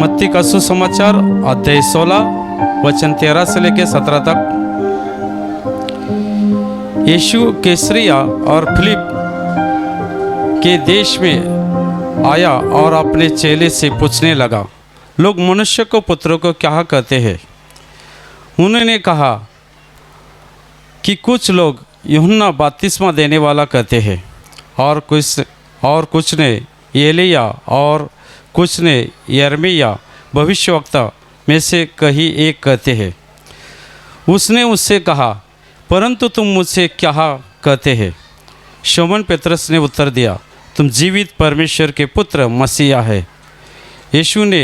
मत्ती का सुसमाचार अध्याय 16 वचन 13 से लेकर 17 तक। यीशु कैसरिया और फिलिप के देश में आया और अपने चेले से पूछने लगा, लोग मनुष्य को पुत्र को क्या कहते हैं? उन्होंने कहा कि कुछ लोग यूहन्ना बपतिस्मा देने वाला कहते हैं, और कुछ ने एलिया, और कुछ ने यिर्मयाह भविष्यवक्ता में से कहीं एक कहते हैं। उसने उससे कहा, परंतु तुम मुझसे क्या कहते हैं? शमौन पतरस ने उत्तर दिया, तुम जीवित परमेश्वर के पुत्र मसीहा है। यीशु ने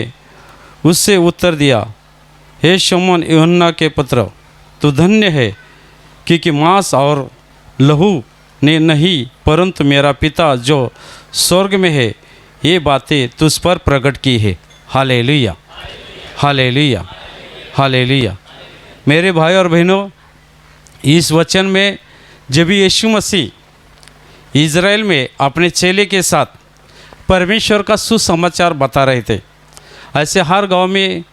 उससे उत्तर दिया, हे शमौन यूहन्ना के पुत्र, तू धन्य है, क्योंकि मांस और लहू ने नहीं, परंतु मेरा पिता जो स्वर्ग में है ये बातें तुझ पर प्रकट की है। Hallelujah, hallelujah, hallelujah. मेरे भाई और बहनों, इस वचन में जब यीशु मसीह इज़राइल में अपने चेले के साथ परमेश्वर का सुसमाचार बता रहे थे, ऐसे हर गांव में,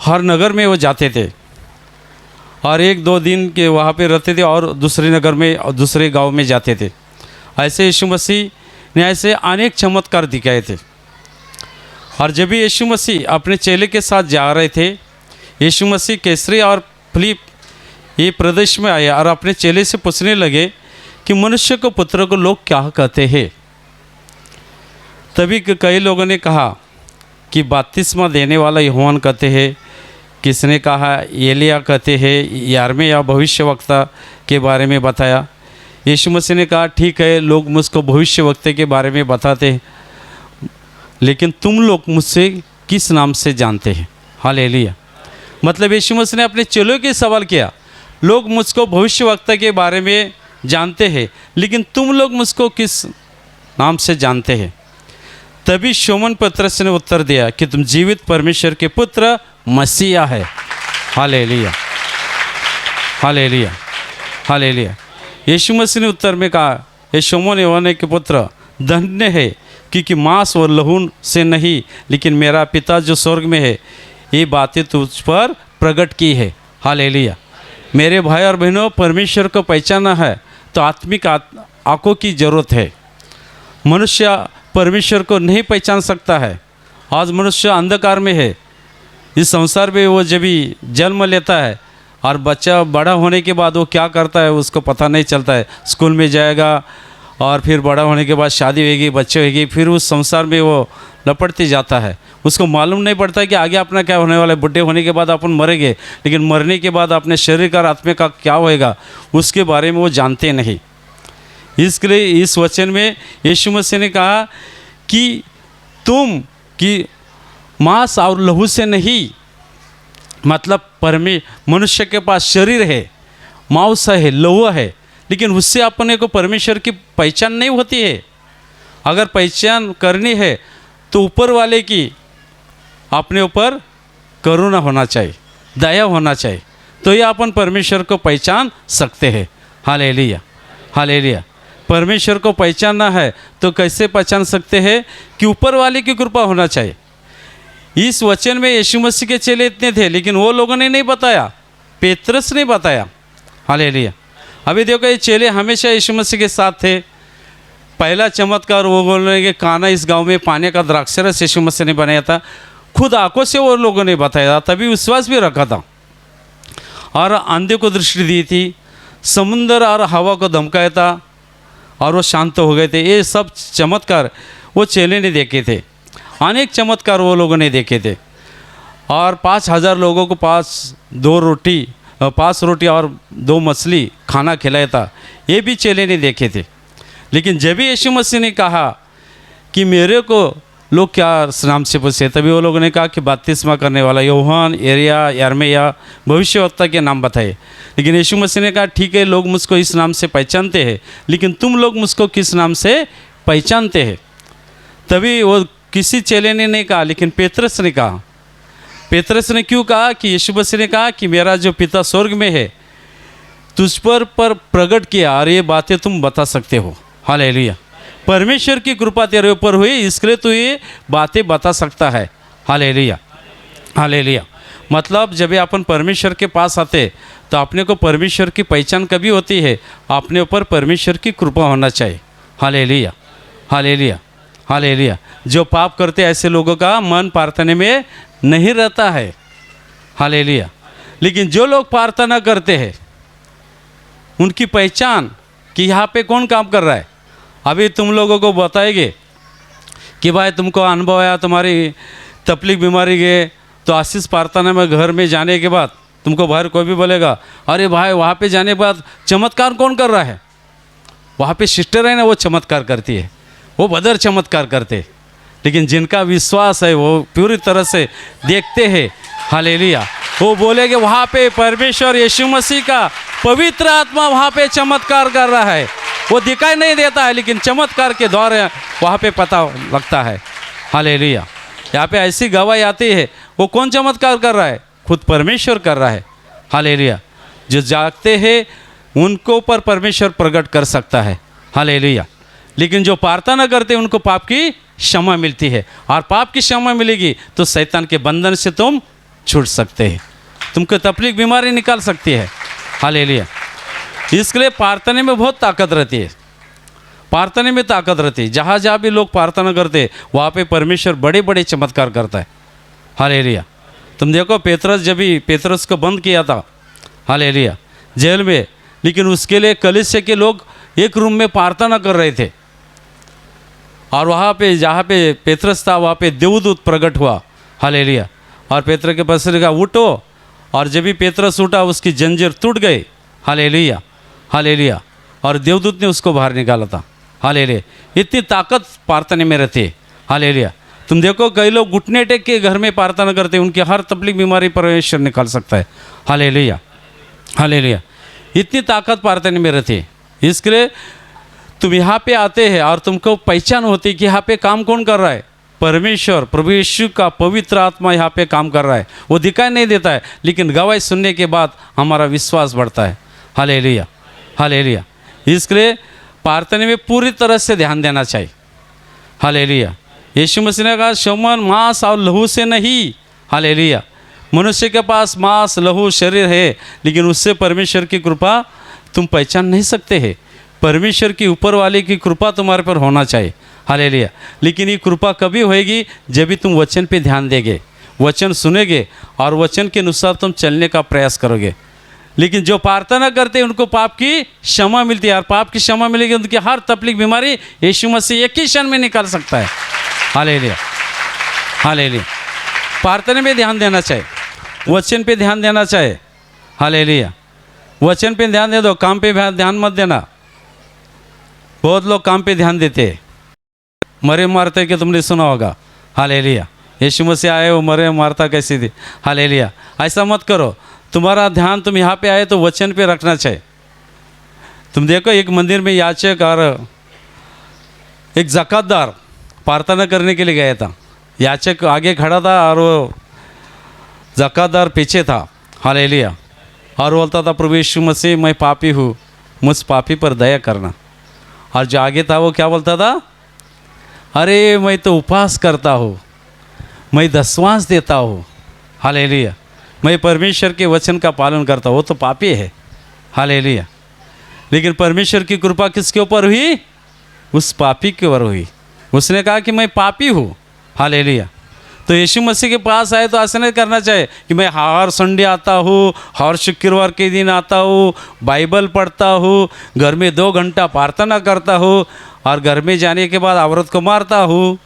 हर नगर में वो जाते थे और एक दो दिन के वहाँ पे रहते थे और दूसरे नगर में और दूसरे गांव में जाते थे। ऐसे यीशु मसीह ने ऐसे अनेक चमत्कार दिखाए थे। और जब भी यीशु मसीह अपने चेले के साथ जा रहे थे, यीशु मसीह कैसरिया और फिलिप ये प्रदेश में आए और अपने चेले से पूछने लगे कि मनुष्य को पुत्र को लोग क्या कहते हैं? तभी कई लोगों ने कहा कि बपतिस्मा देने वाला यूहन्ना कहते हैं, किसने कहा एलिया कहते हैं, यिर्मयाह भविष्यवक्ता के बारे में बताया। यीशु मसीह ने कहा, ठीक है, लोग मुझको भविष्यवक्ता के बारे में बताते हैं, लेकिन तुम लोग मुझसे किस नाम से जानते हैं? हालेलुया। मतलब यीशु मसीह ने अपने चेलों के सवाल किया, लोग मुझको भविष्यवक्ता के बारे में जानते हैं, लेकिन तुम लोग मुझको किस नाम से जानते हैं? तभी शमौन पतरस ने उत्तर दिया कि तुम जीवित परमेश्वर के पुत्र मसीहा है। Hallelujah, hallelujah, hallelujah. यीशु मसीह ने उत्तर में कहा, हे शमौन यूहन्ना के पुत्र, धन्य है, क्योंकि मांस और लहू से नहीं, लेकिन मेरा पिता जो स्वर्ग में है ये बातें तुझ पर प्रकट की है। हालेलुया। मेरे भाई और बहनों, परमेश्वर को पहचानना है तो आत्मिक आंखों की ज़रूरत है। मनुष्य परमेश्वर को नहीं पहचान सकता है। आज मनुष्य अंधकार में है। इस संसार में वो जब भी जन्म लेता है और बच्चा बड़ा होने के बाद वो क्या करता है उसको पता नहीं चलता है। स्कूल में जाएगा और फिर बड़ा होने के बाद शादी होगी, बच्चे होगी, फिर उस संसार में वो लपटते जाता है। उसको मालूम नहीं पड़ता कि आगे अपना क्या होने वाला है। बुढ़े होने के बाद अपन मरेंगे, लेकिन मरने के बाद अपने शरीर का आत्मा का क्या होएगा उसके बारे में वो जानते नहीं। इसके लिए इस वचन में यीशु मसीह ने कहा कि मांस और लहू से नहीं, मतलब मनुष्य के पास शरीर है, मांस है, लहू है, लेकिन उससे अपने को परमेश्वर की पहचान नहीं होती है। अगर पहचान करनी है तो ऊपर वाले की अपने ऊपर करुणा होना चाहिए, दया होना चाहिए, तो ये अपन परमेश्वर को पहचान सकते हैं। Hallelujah, hallelujah. परमेश्वर को पहचानना है तो कैसे पहचान सकते हैं? कि ऊपर वाले की कृपा होना चाहिए। इस वचन में यीशु मसीह के चेले इतने थे, लेकिन वो लोगों ने नहीं बताया, पतरस ने बताया। हालेलुया। अभी देखो, ये चेले हमेशा यीशु मसीह के साथ थे। पहला चमत्कार वो बोलने के काना इस गांव में पानी का द्राक्षरस यीशु मसीह ने बनाया था, खुद आंखों से वो लोगों ने बताया, तभी विश्वास भी रखा था। और अंधे को दृष्टि दी थी, समुंदर और हवा को धमकाया था और वो शांत हो गए थे। ये सब चमत्कार वो चेले ने देखे थे। अनेक चमत्कार वो लोगों ने देखे थे। और 5,000 लोगों को 5 रोटी और 2 मछली खाना खिलाया था, ये भी चेले ने देखे थे। लेकिन जब भी यीशु मसीह ने कहा कि मेरे को लोग क्या नाम से पूछे, तभी वो लोगों ने कहा कि बपतिस्मा करने वाला यूहन्ना, एलिया, यिर्मयाह भविष्यवक्ता के नाम बताए। लेकिन यीशु मसीह ने कहा, ठीक है, लोग मुझको इस नाम से पहचानते हैं, लेकिन तुम लोग मुझको किस नाम से पहचानते हैं? तभी वो किसी चेले ने नहीं कहा, लेकिन पतरस ने कहा। पतरस ने क्यों कहा? कि यीशु मसीह ने कहा कि मेरा जो पिता स्वर्ग में है तुझ पर प्रकट किया और ये बातें तुम बता सकते हो। हालेलुया। परमेश्वर की कृपा तेरे ऊपर हुई, इसके लिए तू ये बातें बता सकता है। Hallelujah, hallelujah. मतलब जब अपन परमेश्वर के पास आते तो अपने को परमेश्वर की पहचान कभी होती है, अपने ऊपर परमेश्वर की कृपा होना चाहिए। Hallelujah, hallelujah, hallelujah. जो पाप करते ऐसे लोगों का मन प्रार्थना में नहीं रहता है। हालेलुया। लेकिन जो लोग प्रार्थना करते हैं उनकी पहचान कि यहाँ पे कौन काम कर रहा है। अभी तुम लोगों को बताएंगे कि भाई तुमको अनुभव आया, तुम्हारी तकलीफ बीमारी गए, तो आशीष प्रार्थना में घर में जाने के बाद तुमको बाहर कोई भी बोलेगा, अरे भाई वहाँ पे जाने के बाद चमत्कार कौन कर रहा है? वहाँ पे सिस्टर है ना, वो चमत्कार करती है, वो बदर चमत्कार करते। लेकिन जिनका विश्वास है वो पूरी तरह से देखते हैं। हालेलुया। वो बोलेंगे वहाँ पे परमेश्वर यीशु मसीह का पवित्र आत्मा वहाँ पे चमत्कार कर रहा है। वो दिखाई नहीं देता है लेकिन चमत्कार के द्वारा वहाँ पे पता लगता है। हालेलुया। यहाँ पे ऐसी गवाही आती है, वो कौन चमत्कार कर रहा है? खुद परमेश्वर कर रहा है। हालेलुया। जो जागते हैं उनको पर परमेश्वर प्रकट कर सकता है। हालेलुया। लेकिन जो प्रार्थना करते हैं उनको पाप की क्षमा मिलती है, और पाप की क्षमा मिलेगी तो शैतान के बंधन से तुम छूट सकते हैं, तुमको तकलीफ बीमारी निकाल सकती है। हालेलुया। इसके लिए प्रार्थना में बहुत ताकत रहती है, प्रार्थना में ताकत रहती है। जहाँ जहाँ भी लोग प्रार्थना करते हैं वहाँ पे परमेश्वर बड़े बड़े चमत्कार करता है। हालेलुया। तुम देखो पेतरस, जब भी पेतरस को बंद किया था, हालेलुया, जेल में, लेकिन उसके लिए कलीसिया के लोग एक रूम में प्रार्थना कर रहे थे, और वहाँ पे जहाँ पे पेतरस था वहाँ पे देवदूत प्रकट हुआ। हालेलुया। और पेतरस के पास कहा उठो, और जब भी पेतरस उठा उसकी जंजीर टूट गई। Hallelujah, hallelujah. और देवदूत ने उसको बाहर निकाला था। हालेलुया। इतनी ताकत प्रार्थना में रहती है। हालेलुया। तुम देखो कई लोग घुटने टेक के घर में प्रार्थना करते हैं, उनकी हर तकलीफ बीमारी परमेश्वर निकाल सकता है। Hallelujah, hallelujah. इतनी ताकत प्रार्थना में रहती है। इसके लिए तुम यहाँ पे आते हैं और तुमको पहचान होती है कि यहाँ पे काम कौन कर रहा है? परमेश्वर, प्रभु यीशु का पवित्र आत्मा यहाँ पे काम कर रहा है। वो दिखाई नहीं देता है लेकिन गवाही सुनने के बाद हमारा विश्वास बढ़ता है। Hallelujah, hallelujah. इसके लिए प्रार्थना में पूरी तरह से ध्यान देना चाहिए। हालेलुया। यीशु मसीह ने कहा शमन मांस और लहू से नहीं। हालेलुया। मनुष्य के पास मांस लहू शरीर है लेकिन उससे परमेश्वर की कृपा तुम पहचान नहीं सकते हैं। परमेश्वर की ऊपर वाले की कृपा तुम्हारे पर होना चाहिए। हालेलुया। लेकिन ये कृपा कभी होएगी जब भी तुम वचन पे ध्यान देंगे, वचन सुनेंगे और वचन के अनुसार तुम चलने का प्रयास करोगे। लेकिन जो प्रार्थना करते हैं उनको पाप की क्षमा मिलती है, और पाप की क्षमा मिलेगी उनकी हर तकलीफ बीमारी यीशु मसीह एक ही क्षण में निकाल सकता है। Hallelujah, hallelujah. प्रार्थना में ध्यान देना चाहिए, वचन पे ध्यान देना चाहिए। हालेलुया। वचन पे ध्यान दे दो, काम पे ध्यान मत देना। बहुत लोग काम पे ध्यान देते हैं, मरे मारते के तुमने सुना होगा। हालेलुया। यीशु मसीह आए वो मरे मारता कैसी थी। हालेलुया। ऐसा मत करो, तुम्हारा ध्यान तुम यहाँ पे आए तो वचन पे रखना चाहिए। तुम देखो एक मंदिर में याचक और एक ज़कातदार प्रार्थना करने के लिए गया था। याचक आगे खड़ा था और वो ज़कातदार पीछे था। हालेलुया। और बोलता था प्रभु यीशु मसीह मैं पापी हूँ, मुझ पापी पर दया करना। और जो आगे था वो क्या बोलता था? अरे मैं तो उपवास करता हूँ, मैं दशवांश देता हूँ। हालेलुया। मैं परमेश्वर के वचन का पालन करता हूँ। वो तो पापी है। हालेलुया। लेकिन परमेश्वर की कृपा किसके ऊपर हुई? उस पापी के ऊपर हुई। उसने कहा कि मैं पापी हूँ। हालेलुया। तो यीशु मसीह के पास आए तो ऐसा नहीं करना चाहिए कि मैं हर संडे आता हूँ, हर शुक्रवार के दिन आता हूँ, बाइबल पढ़ता हूँ, घर में 2 घंटा प्रार्थना करता हूँ और घर में जाने के बाद औरत को मारता हूँ।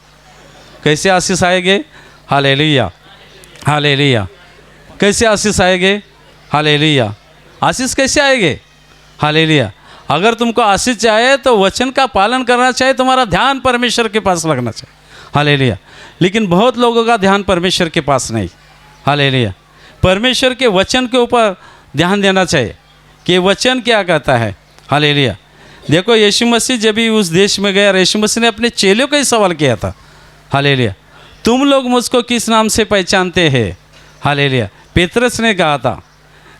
कैसे आशीष आएंगे? Hallelujah, hallelujah. कैसे आशीष आएंगे? हालेलुया। आशीष कैसे आएंगे? हालेलुया। अगर तुमको आशीष चाहिए तो वचन का पालन करना चाहिए, तुम्हारा ध्यान परमेश्वर के पास लगना चाहिए। हालेलुया। लेकिन बहुत लोगों का ध्यान परमेश्वर के पास नहीं। हालेलुया। परमेश्वर के वचन के ऊपर ध्यान देना चाहिए कि वचन क्या कहता है। हालेलुया। देखो यीशु मसीह जब भी उस देश में गया, यीशु मसीह ने अपने चेलों का ही सवाल किया था। हालेलुया। तुम लोग मुझको किस नाम से पहचानते हैं? हालेलुया। पेतरस ने कहा था,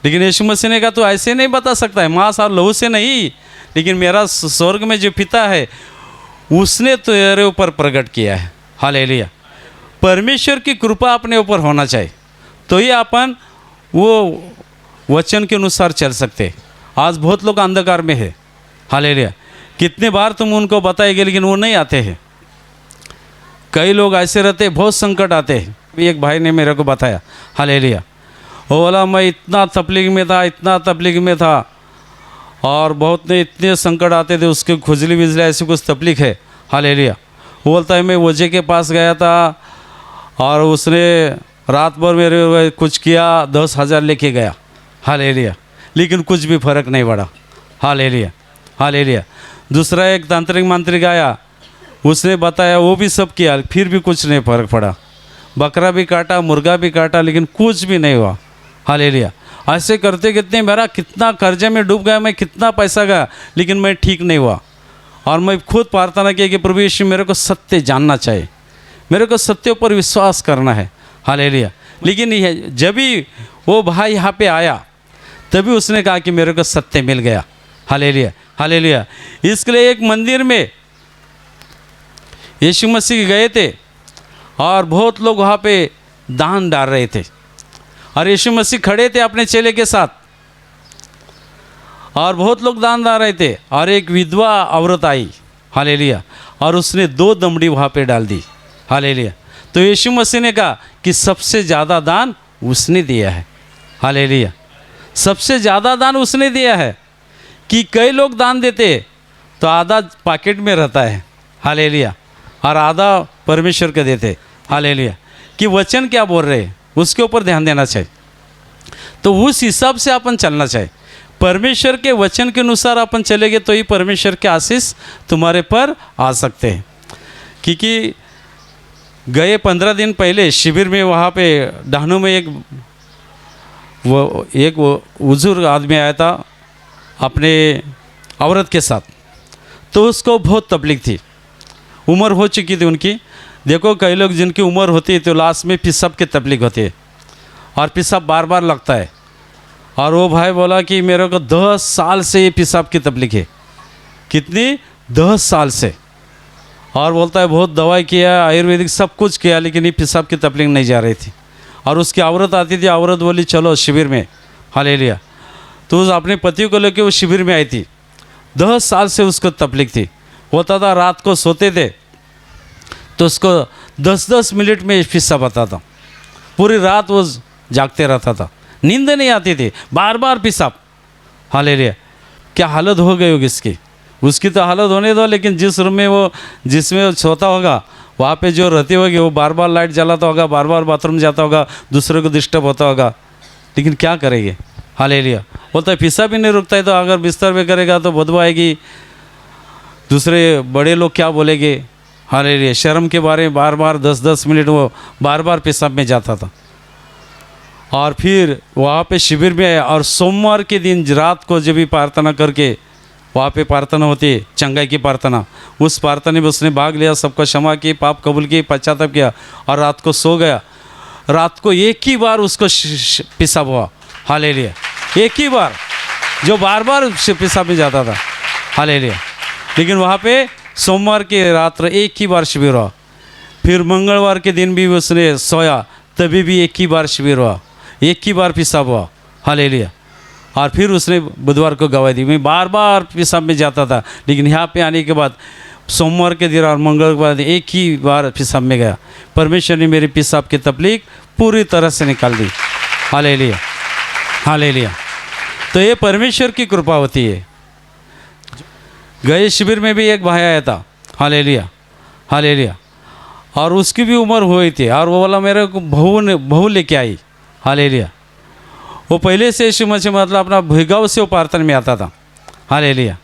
लेकिन यीशु मसीह ने कहा तो ऐसे नहीं बता सकता है, मांस और लहू से नहीं, लेकिन मेरा स्वर्ग में जो पिता है उसने तेरे ऊपर प्रकट किया है। हालेलुया। परमेश्वर की कृपा अपने ऊपर होना चाहिए, तो ही अपन वो वचन के अनुसार चल सकते। आज बहुत लोग अंधकार में है, हालेलुया। कितने बार तुम उनको बताएंगे लेकिन वो नहीं आते हैं। कई लोग ऐसे रहते, बहुत संकट आते हैं। एक भाई ने मेरे को बताया, हालेलुया, वो बोला मैं इतना तकलीफ में था, इतना तकलीफ में था, और बहुत ने इतने संकट आते थे, उसके खुजली बिजली ऐसी कुछ तकलीफ है, हालेलुया। वो बोलता है मैं वजह के पास गया था और उसने रात भर मेरे कुछ किया, 10,000 लेके गया, हालेलुया, लेकिन कुछ भी फर्क नहीं पड़ा, हालेलुया, हालेलुया। दूसरा एक तांत्रिक मांत्रिक आया, उसने बताया, वो भी सब किया, फिर भी कुछ नहीं फर्क पड़ा। बकरा भी काटा, मुर्गा भी काटा, लेकिन कुछ भी नहीं हुआ, हालेलुया। ऐसे करते कितने मेरा कितना कर्जे में डूब गया, मैं कितना पैसा गया, लेकिन मैं ठीक नहीं हुआ। और मैं खुद प्रार्थना किया कि प्रभु यीशु मेरे को सत्य जानना चाहिए, मेरे को सत्य पर विश्वास करना है, हालेलुया। लेकिन जब भी वो भाई यहाँ पे आया तभी उसने कहा कि मेरे को सत्य मिल गया, हालेलुया, हालेलुया। इसके लिए एक मंदिर में यीशु मसीह गए थे और बहुत लोग वहाँ पे दान डाल रहे थे, और यीशु मसीह खड़े थे अपने चेले के साथ, और बहुत लोग दान डाल रहे थे। और एक विधवा औरत आई, हालेलुया, और उसने 2 दमड़ी वहाँ पे डाल दी, हालेलुया। तो यीशु मसीह ने कहा कि सबसे ज़्यादा दान उसने दिया है, हालेलुया, सबसे ज़्यादा दान उसने दिया है। कि कई लोग दान देते तो आधा पॉकेट में रहता है, हालेलुया, और आधा परमेश्वर के देते, हालेलुया। कि वचन क्या बोल रहे हैं उसके ऊपर ध्यान देना चाहिए, तो उस हिसाब से अपन चलना चाहिए। परमेश्वर के वचन के अनुसार अपन चलेंगे तो ही परमेश्वर के आशीष तुम्हारे पर आ सकते हैं। क्योंकि गए 15 दिन पहले शिविर में वहाँ पे डहाणू में एक बुजुर्ग आदमी आया था अपने औरत के साथ, तो उसको बहुत तकलीफ थी, उम्र हो चुकी थी उनकी। देखो कई लोग जिनकी उम्र होती है तो लास्ट में पेशाब की तकलीफ होती है, और पेशाब बार बार लगता है। और वो भाई बोला कि मेरे को 10 साल से ये पेशाब की तकलीफ है। कितनी? 10 साल से। और बोलता है बहुत दवाई किया, आयुर्वेदिक सब कुछ किया, लेकिन ये पेशाब की तकलीफ नहीं जा रही थी। और उसकी औरत आती थी, औरत बोली चलो शिविर में, हालेलुया। तो उस अपने पति को लेकर वो शिविर में आई थी। 10 साल से उसको तकलीफ थी। होता था रात को सोते थे तो उसको 10-10 मिनट में पेशाब आता था, पूरी रात वो जागते रहता था, नींद नहीं आती थी, बार बार पेशाब, हालेलुया। क्या हालत हो गई होगी इसकी, उसकी तो हालत होने दो, लेकिन जिस रूम में वो जिसमें वो सोता होगा वहाँ पे जो रहती होगी वो बार बार लाइट जलाता होगा, बार बार बाथरूम जाता होगा, दूसरे को डिस्टर्ब होता होगा, लेकिन क्या करेंगे, हालेलुया। बोलता है पेशाब भी नहीं रुकता है, तो अगर बिस्तर पे करेगा तो बदबू आएगी, दूसरे बड़े लोग क्या बोलेंगे, हालेलुया। शर्म के बारे में बार बार 10-10 मिनट वो बार बार पेशाब में जाता था। और फिर वहाँ पे शिविर में आया, और सोमवार के दिन रात को जब भी प्रार्थना करके वहाँ पे प्रार्थना होती है, चंगाई की प्रार्थना, उस प्रार्थना में उसने भाग लिया, सबको क्षमा की, पाप कबूल की, पश्चाताप किया, और रात को सो गया। रात को एक ही बार उसको पेशाब हुआ, हालेलुया, एक ही बार, जो बार बार पेशाब में जाता था, हालेलुया। लेकिन वहाँ पे सोमवार की रात एक ही बार शिविर हुआ। फिर मंगलवार के दिन भी उसने सोया, तभी भी एक ही बार शिविर हुआ, एक ही बार पेशाब हुआ, हालेलुया। और फिर उसने बुधवार को गवाही दी, मैं बार बार पेशाब में जाता था, लेकिन यहाँ पे आने के बाद सोमवार के दिन और मंगलवार के दिन एक ही बार पेशाब में गया। परमेश्वर ने मेरी पेशाब की तकलीफ पूरी तरह से निकाल दी, हालेलुया, हालेलुया। तो ये परमेश्वर की कृपा होती है। गए शिविर में भी एक भाई आया था, हालेलुया, हालेलुया, और उसकी भी उम्र हुई थी, और वो वाला मेरे को बहू लेके आई, हालेलुया। वो पहले से यीशु मसीह मतलब अपना भिगाव से वो प्रार्थना में आता था, हालेलुया।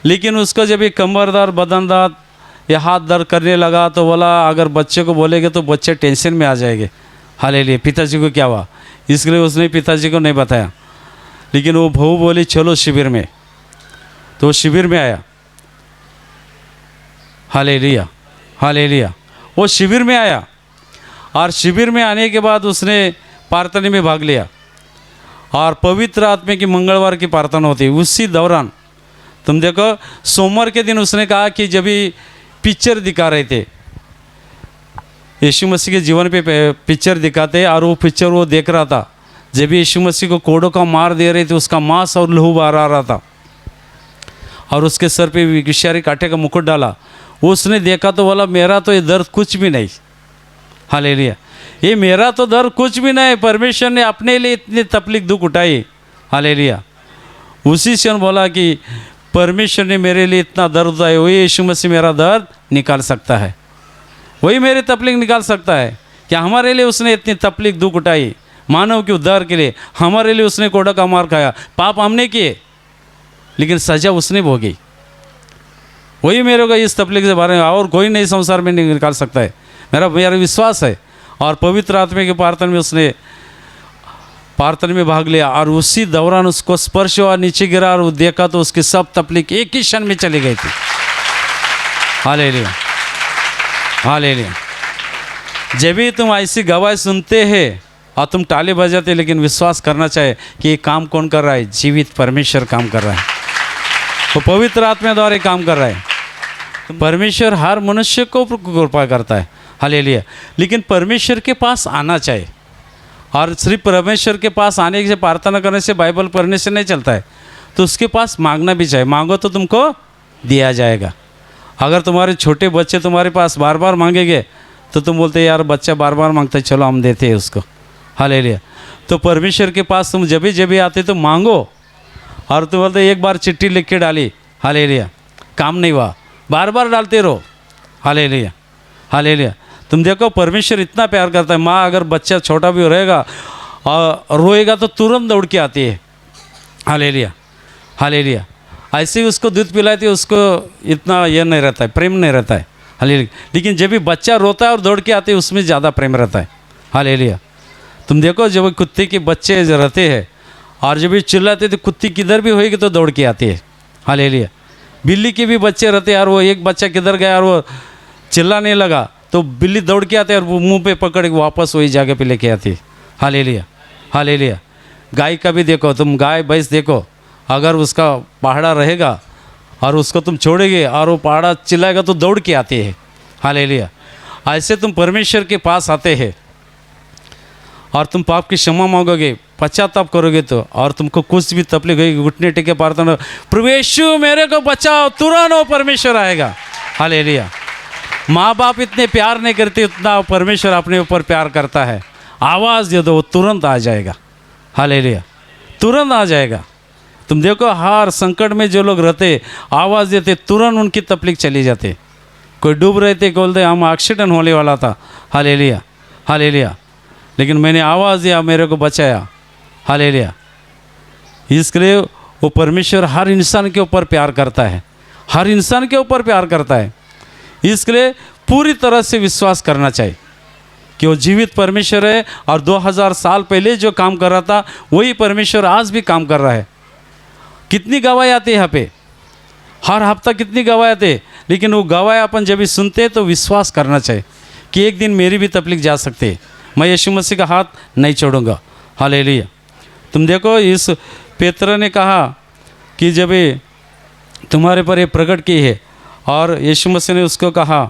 लेकिन उसको जब ये कमर दर्द, बदन दर्द या हाथ दर्द करने लगा तो बोला अगर बच्चे को बोलेंगे तो बच्चे टेंशन में आ जाएंगे, हालेलुया। पिताजी को क्या हुआ, इसलिए उसने पिताजी को नहीं बताया। लेकिन वो बहू बोली चलो शिविर में, तो वो शिविर में आया, हालेलुया, हालेलुया। वो शिविर में आया, और शिविर में आने के बाद उसने प्रार्थना में भाग लिया, और पवित्र आत्मा की मंगलवार की प्रार्थना होती है। उसी दौरान तुम देखो सोमवार के दिन उसने कहा कि जब भी पिक्चर दिखा रहे थे यीशु मसीह के जीवन पे पिक्चर दिखाते और वो पिक्चर वो देख रहा था। जब भी यीशु मसीह को कोड़ों का मार दे रहे थे, उसका मांस और लहू बाहर आ रहा था और उसके सर पे विषारी कांटे का मुकुट डाला। उसने देखा तो बोला मेरा तो ये दर्द कुछ भी नहीं। हालेलुया, ये मेरा तो दर्द कुछ भी नहीं, परमेश्वर ने अपने लिए इतनी तकलीफ दुख उठाई। हालेलुया, उसी क्षण बोला कि परमेश्वर ने मेरे लिए इतना दर्द उठाया, वही यीशु मसीह मेरा दर्द निकाल सकता है, वही मेरी तकलीफ निकाल सकता है। क्या हमारे लिए उसने इतनी तकलीफ दुख उठाई, मानव के उद्धार के लिए हमारे लिए उसने कोड़ा का मार खाया। पाप हमने किए लेकिन सजा उसने भोगी। वही मेरे को इस तकलीफ के बारे में और कोई नहीं संसार में नहीं निकाल सकता है, मेरा विश्वास है। और पवित्र आत्मा के प्रार्थना में उसने प्रार्थना में भाग लिया और उसी दौरान उसको स्पर्श हुआ, नीचे गिरा और वो देखा तो उसकी सब तकलीफ एक ही क्षण में चली गई थी। Hallelujah, hallelujah. जब भी तुम ऐसी गवाही सुनते हैं और तुम ताली बजाते, लेकिन विश्वास करना चाहिए कि ये काम कौन कर रहा है? जीवित परमेश्वर काम कर रहा है, वो पवित्र आत्मा द्वारा काम कर रहा है। परमेश्वर हर मनुष्य को कृपा करता है। हालेलुया, लेकिन परमेश्वर के पास आना चाहिए। और सिर्फ परमेश्वर के पास आने से, प्रार्थना करने से, बाइबल पढ़ने से नहीं चलता है, तो उसके पास मांगना भी चाहिए। मांगो तो तुमको दिया जाएगा। अगर तुम्हारे छोटे बच्चे तुम्हारे पास बार बार मांगेंगे तो तुम बोलते यार बच्चा बार बार मांगता है, चलो हम देते हैं उसको। हालेलुया, तो परमेश्वर के पास तुम जब भी आते तो मांगो। और तुम बोलते एक बार चिट्ठी लिख के डाली, हालेलुया, काम नहीं हुआ, बार बार डालते रहो। Hallelujah, hallelujah. तुम देखो परमेश्वर इतना प्यार करता है। माँ अगर बच्चा छोटा भी रहेगा और रोएगा तो तुरंत दौड़ के आती है। Hallelujah, hallelujah. ऐसे ही उसको दूध पिलाती है, उसको इतना ये नहीं रहता है, प्रेम नहीं रहता है। हालेलुया, लेकिन जब भी बच्चा रोता है और दौड़ के आते हैं उसमें ज़्यादा प्रेम रहता है। हालेलुया, तुम देखो जब कुत्ते के बच्चे रहते हैं और जब भी चिल्लाते तो कुत्ती किधर भी होएगी तो दौड़ के आती है। हालेलुया, बिल्ली के भी बच्चे रहते हैं और वो एक बच्चा किधर गया और वो चिल्लाने लगा तो बिल्ली दौड़ के आते हैं और वो मुंह पे पकड़ के वापस वही जगह पे लेके आती है। Hallelujah, hallelujah. गाय का भी देखो, तुम गाय भैंस देखो, अगर उसका पहाड़ा रहेगा और उसको तुम छोड़ेंगे और वो पहाड़ा चिल्लाएगा तो दौड़ के आते हैं। हालेलुया, ऐसे तुम परमेश्वर के पास आते हैं और तुम पाप की क्षमा मांगोगे, पश्चाताप करोगे तो, और तुमको कुछ भी तकलीफ होगी, घुटने टेके प्रार्थना, प्रभु यीशु मेरे को बचाओ, तुरंत वो परमेश्वर आएगा। हालेलुया, माँ बाप इतने प्यार नहीं करते उतना परमेश्वर अपने ऊपर प्यार करता है। आवाज़ दे दो, वो तुरंत आ जाएगा। हालेलुया, तुरंत आ जाएगा। तुम देखो हर संकट में जो लोग रहते, आवाज़ देते, तुरंत उनकी तकलीफ चली जाते। कोई डूब रहे थे, बोलते हम एक्सीडेंट होने वाला था। हालेलुया, हालेलुया, लेकिन मैंने आवाज़ दिया, मेरे को बचाया। हालेलुया, इसलिए वो परमेश्वर हर इंसान के ऊपर प्यार करता है, हर इंसान के ऊपर प्यार करता है। इसलिए पूरी तरह से विश्वास करना चाहिए कि वो जीवित परमेश्वर है और 2000 साल पहले जो काम कर रहा था वही परमेश्वर आज भी काम कर रहा है। कितनी गवाही आती है यहाँ पे, हर हफ्ता कितनी गवाही आती है, लेकिन वो गवाही अपन जब भी सुनते हैं तो विश्वास करना चाहिए कि एक दिन मेरी भी तकलीफ जा सकती है, मैं यीशु मसीह का हाथ नहीं छोड़ूंगा। हालेलुया, तुम देखो इस पेत्र ने कहा कि जब तुम्हारे पर ये प्रकट की है, और यीशु मसीह ने उसको कहा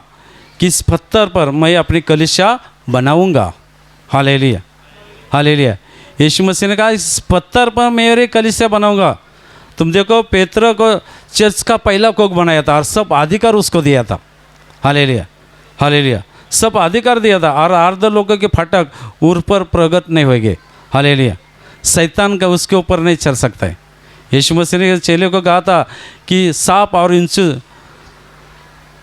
कि इस पत्थर पर मैं अपनी कलीसिया बनाऊंगा। Hallelujah, hallelujah. यीशु मसीह ने कहा इस पत्थर पर मेरे कलीसिया बनाऊंगा। तुम देखो पेत्र को चर्च का पहला कोक बनाया था और सब अधिकार उसको दिया था। हालेलुया, हालेलुया, सब अधिकार दिया था और अर्ध लोगों के फटक उर पर प्रगट नहीं होंगे। हालेलुया, शैतान का उसके ऊपर नहीं चल सकता है। यीशु मसीह ने चेले को कहा था कि सांप और इंचु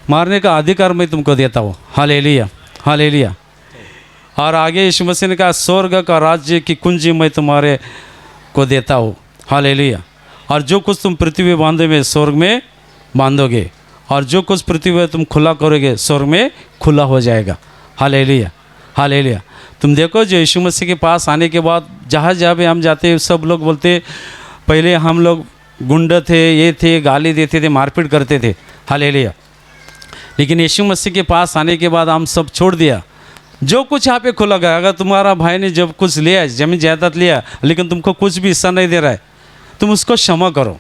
मारने का अधिकार मैं तुमको देता हूँ। Hallelujah, hallelujah. और आगे यीशु मसीह ने कहा स्वर्ग का राज्य की कुंजी मैं तुम्हारे को देता हूँ। हालेलुया, और जो कुछ तुम पृथ्वी में बांधोगे स्वर्ग में बांधोगे, और जो कुछ पृथ्वी में तुम खुला करोगे स्वर्ग में खुला हो जाएगा। Hallelujah, hallelujah. तुम देखो जो यीशु मसीह के पास आने के बाद जहाँ जहाँ भी हम जाते सब लोग बोलते पहले हम लोग गुंड थे, ये थे, गाली देते थे, मारपीट करते थे। हालेलुया, लेकिन यीशु मसीह के पास आने के बाद हम सब छोड़ दिया। जो कुछ यहाँ पे खुला गया, अगर तुम्हारा भाई ने जब कुछ लिया, जमीन जायदाद लिया, लेकिन तुमको कुछ भी हिस्सा नहीं दे रहा है, तुम उसको क्षमा करो।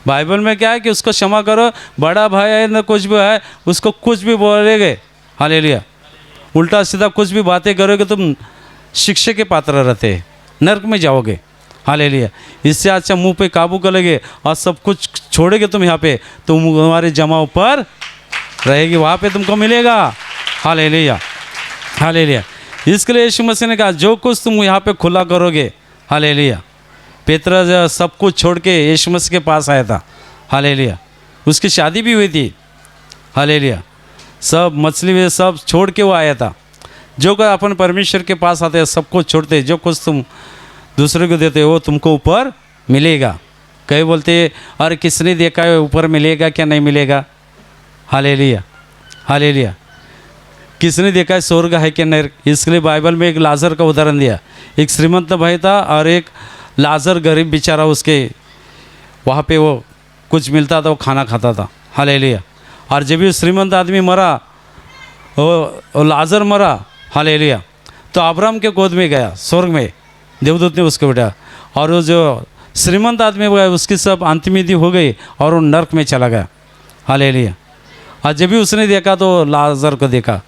बाइबल में क्या है कि उसको क्षमा करो। बड़ा भाई है न कुछ भी है, उसको कुछ भी बोलेंगे, हालेलुया, उल्टा सीधा कुछ भी बातें करोगे तुम शिक्षा के पात्र रहते, नरक में जाओगे। हालेलुया। इससे अच्छा मुंह पे काबू करोगे और सब कुछ छोड़ोगे तुम यहाँ पे, तो तुम्हारे जमाव पर रहेगी, वहाँ पे तुमको मिलेगा। Hallelujah, hallelujah. इसके लिए यीशु मसीह ने कहा जो कुछ तुम यहाँ पे खुला करोगे, हालेलुया। पेतरा सब कुछ छोड़ के यीशु मसीह के पास आया था, हालेलुया। उसकी शादी भी हुई थी, हालेलुया। सब मछली में सब छोड़ के वो आया था। जो कर अपन परमेश्वर के पास आते हैं सब कुछ छोड़ते, जो कुछ तुम दूसरे को देते हो तुमको ऊपर मिलेगा। कई बोलते अरे किसने देखा है ऊपर मिलेगा क्या नहीं मिलेगा, हालेलुया, हालेलुया। किसने देखा है स्वर्ग है क्या नहीं। इसके लिए बाइबल में एक लाजर का उदाहरण दिया। एक श्रीमंत भाई था और एक लाजर गरीब बेचारा, उसके वहाँ पे वो कुछ मिलता था, वो खाना खाता था, हालेलुया। और जब भी श्रीमंत आदमी मरा, वो लाजर मरा, हालेलुया, तो अब्राहम के गोद में गया स्वर्ग में, देवदूत ने उसको बिठाया। और वो जो श्रीमंत आदमी गया उसकी सब अंतिम विधि हो गई और वो नरक में चला गया, हालेलुया। और जब भी उसने देखा तो लाजर को देखा,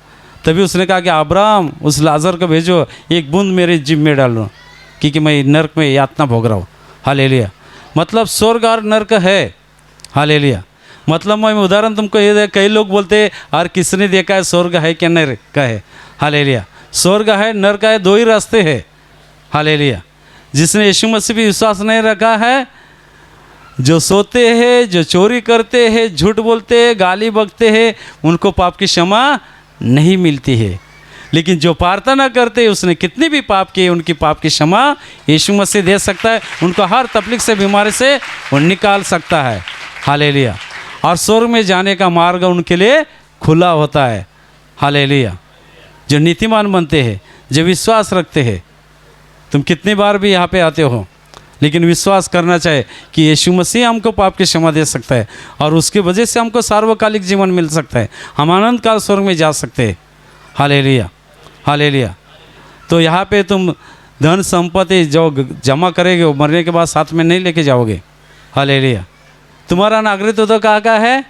तभी उसने कहा कि अब्राहम उस लाजर को भेजो, एक बूंद मेरे जिब में डाल लो, क्योंकि मैं नरक में यातना भोग रहा हूँ, हालेलुया। मतलब स्वर्ग और नरक है, हालेलुया। मतलब मैं उदाहरण तुमको ये दे, कई लोग बोलते और किसने देखा है स्वर्ग है क्या नरक का है, हालेलुया। स्वर्ग है नरक है, दो ही रास्ते हैं, हालेलुया। जिसने यीशु मसीह पे विश्वास नहीं रखा है, जो सोते हैं, जो चोरी करते हैं, झूठ बोलते हैं, गाली बकते हैं, उनको पाप की क्षमा नहीं मिलती है। लेकिन जो प्रार्थना करते उसने कितनी भी पाप किए उनकी पाप की क्षमा यीशु मसीह दे सकता है, उनको हर तकलीफ से बीमारी से वो निकाल सकता है, हालेलुया। और स्वर्ग में जाने का मार्ग उनके लिए खुला होता है, हालेलुया। जो नीतिमान बनते हैं, जो विश्वास रखते हैं, तुम कितनी बार भी यहाँ पे आते हो, लेकिन विश्वास करना चाहिए कि यीशु मसीह हमको पाप की क्षमा दे सकता है और उसकी वजह से हमको सार्वकालिक जीवन मिल सकता है, हम अनंत काल स्वर्ग में जा सकते हैं, हालेलुया, हालेलुया। तो यहाँ पे तुम धन संपत्ति जो जमा करेंगे वो मरने के बाद साथ में नहीं लेके जाओगे, हालेलुया। तुम्हारा नागरिकत्व तो कहाँ का है,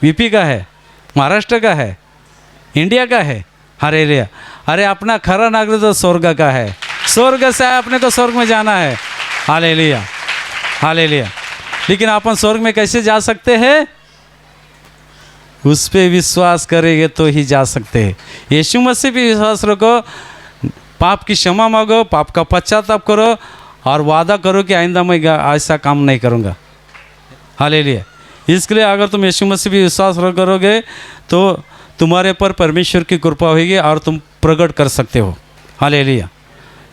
यूपी का है, महाराष्ट्र का है, इंडिया का है, हालेलुया। अरे अपना खरा नागरिकत्व स्वर्ग का है, स्वर्ग से आए अपने को स्वर्ग में जाना है, हालेलुया, हालेलुया। लेकिन अपन स्वर्ग में कैसे जा सकते हैं, उस पर विश्वास करेंगे तो ही जा सकते हैं। यीशु मसीह पे विश्वास रखो, पाप की क्षमा मांगो, पाप का पश्चाताप करो और वादा करो कि आइंदा मैं ऐसा काम नहीं करूँगा, हालेलुया। इसके लिए अगर तुम यीशु मसीह पे विश्वास करोगे तो तुम्हारे पर परमेश्वर की कृपा होगी और तुम प्रकट कर सकते हो, हालेलुया।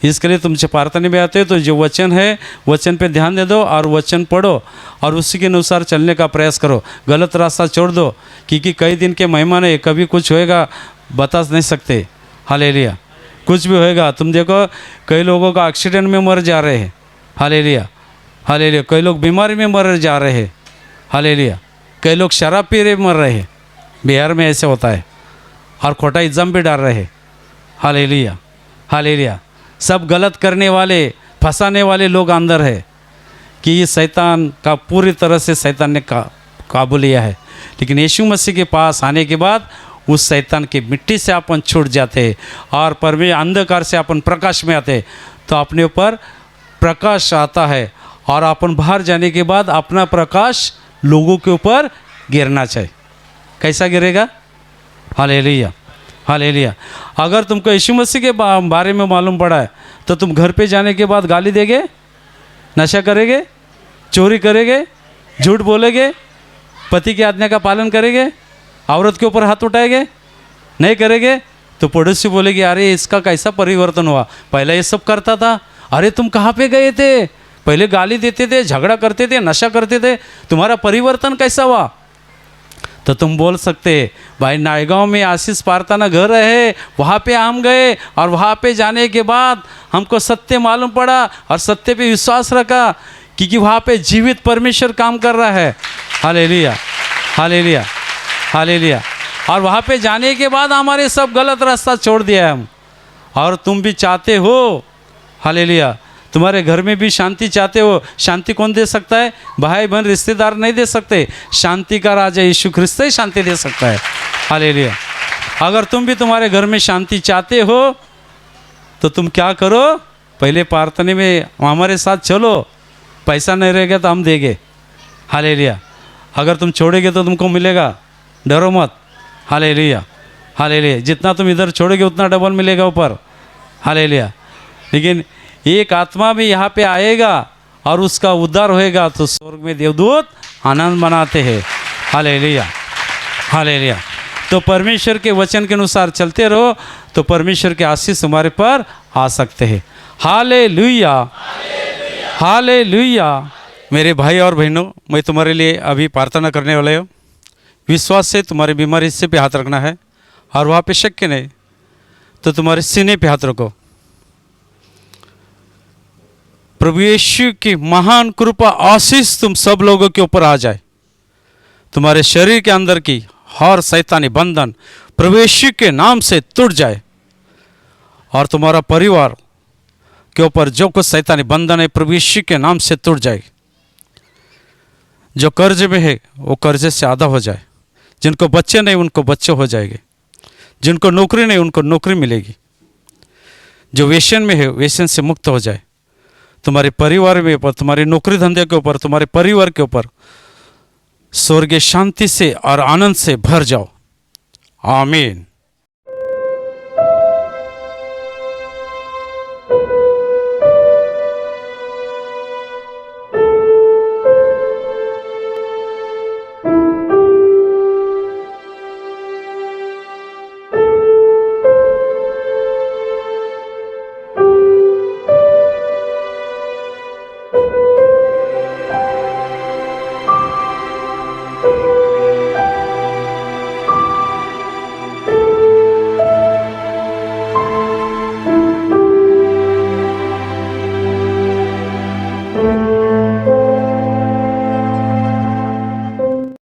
इसके लिए तुम प्रार्थना में आते हो तो जो वचन है वचन पे ध्यान दे दो और वचन पढ़ो और उसी के अनुसार चलने का प्रयास करो, गलत रास्ता छोड़ दो, क्योंकि कई दिन के मेहमान है, कभी कुछ होएगा बता नहीं सकते, हालेलुया। कुछ भी होएगा, तुम देखो कई लोगों का एक्सीडेंट में मर जा रहे हैं, हालेलुया, हालेलुया। कई लोग बीमारी में मर जा रहे हैं, हालेलुया। कई लोग शराब पी रहे मर रहे हैं, बिहार में ऐसे होता है, और खोटा इल्ज़ाम भी डाल रहे हैं, हालेलुया, हालेलुया। सब गलत करने वाले फंसाने वाले लोग अंदर है कि ये शैतान का पूरी तरह से शैतान ने काबू लिया है। लेकिन यीशु मसीह के पास आने के बाद उस शैतान की मिट्टी से अपन छूट जाते और परमेश्वर अंधकार से अपन प्रकाश में आते, तो अपने ऊपर प्रकाश आता है और अपन बाहर जाने के बाद अपना प्रकाश लोगों के ऊपर गिरना चाहिए। कैसा गिरेगा, हालेलुया, हालेलुया। अगर तुमको यीशु मसीह के बारे में मालूम पड़ा है तो तुम घर पे जाने के बाद गाली देगे, नशा करेंगे, चोरी करेंगे, झूठ बोलेंगे, पति की आज्ञा का पालन करेंगे, औरत के ऊपर हाथ उठाएंगे, नहीं करेंगे तो पड़ोसी बोलेगी अरे इसका कैसा परिवर्तन हुआ, पहले ये सब करता था, अरे तुम कहाँ पे गए थे, पहले गाली देते थे, झगड़ा करते थे, नशा करते थे, तुम्हारा परिवर्तन कैसा हुआ। तो तुम बोल सकते भाई नायगांव में आशीष प्रार्थना घर है, वहाँ पे हम गए और वहाँ पे जाने के बाद हमको सत्य मालूम पड़ा और सत्य पे विश्वास रखा, क्योंकि वहाँ पे जीवित परमेश्वर काम कर रहा है, हालेलुया, हालेलुया, हालेलुया। और वहाँ पे जाने के बाद हमारे सब गलत रास्ता छोड़ दिया हम। और तुम भी चाहते हो, हालेलुया, तुम्हारे घर में भी शांति चाहते हो, शांति कौन दे सकता है, भाई बहन रिश्तेदार नहीं दे सकते, शांति का राजा यीशु ख्रिस्त ही शांति दे सकता है, हालेलुया, अगर तुम भी तुम्हारे घर में शांति चाहते हो तो तुम क्या करो, पहले प्रार्थना में हमारे साथ चलो। पैसा नहीं रहेगा तो हम देंगे, हालेलुया। अगर तुम छोड़ोगे तो तुमको मिलेगा, डरो मत, हालेलुया हालेलुया। जितना तुम इधर छोड़ोगे उतना डबल मिलेगा ऊपर, हालेलुया। लेकिन एक आत्मा भी यहाँ पे आएगा और उसका उद्धार होएगा तो स्वर्ग में देवदूत आनंद मनाते हैं, हालेलुया हालेलुया। तो परमेश्वर के वचन के अनुसार चलते रहो तो परमेश्वर के आशीष तुम्हारे पर आ सकते हैं, हालेलुया हालेलुया। मेरे भाई और बहनों, मैं तुम्हारे लिए अभी प्रार्थना करने वाला हूँ। विश्वास से तुम्हारी बीमारी हिस्से पे हाथ रखना है और वहाँ पे शक्य नहीं तो तुम्हारे सीने पे हाथ रखो। प्रभु यीशु की महान कृपा आशीष तुम सब लोगों के ऊपर आ जाए। तुम्हारे शरीर के अंदर की हर शैतानी बंधन प्रभु यीशु के नाम से टूट जाए और तुम्हारा परिवार के ऊपर जो कुछ शैतानी बंधन है प्रभु यीशु के नाम से टूट जाए। जो कर्ज में है वो कर्ज से आधा हो जाए। जिनको बच्चे नहीं उनको बच्चे हो जाएंगे। जिनको नौकरी नहीं उनको नौकरी मिलेगी। जो वेश्यन में है वेश्यन से मुक्त हो जाए। तुम्हारे परिवार में ऊपर, तुम्हारे नौकरी धंधे के ऊपर, तुम्हारे परिवार के ऊपर स्वर्गीय शांति से और आनंद से भर जाओ, आमीन।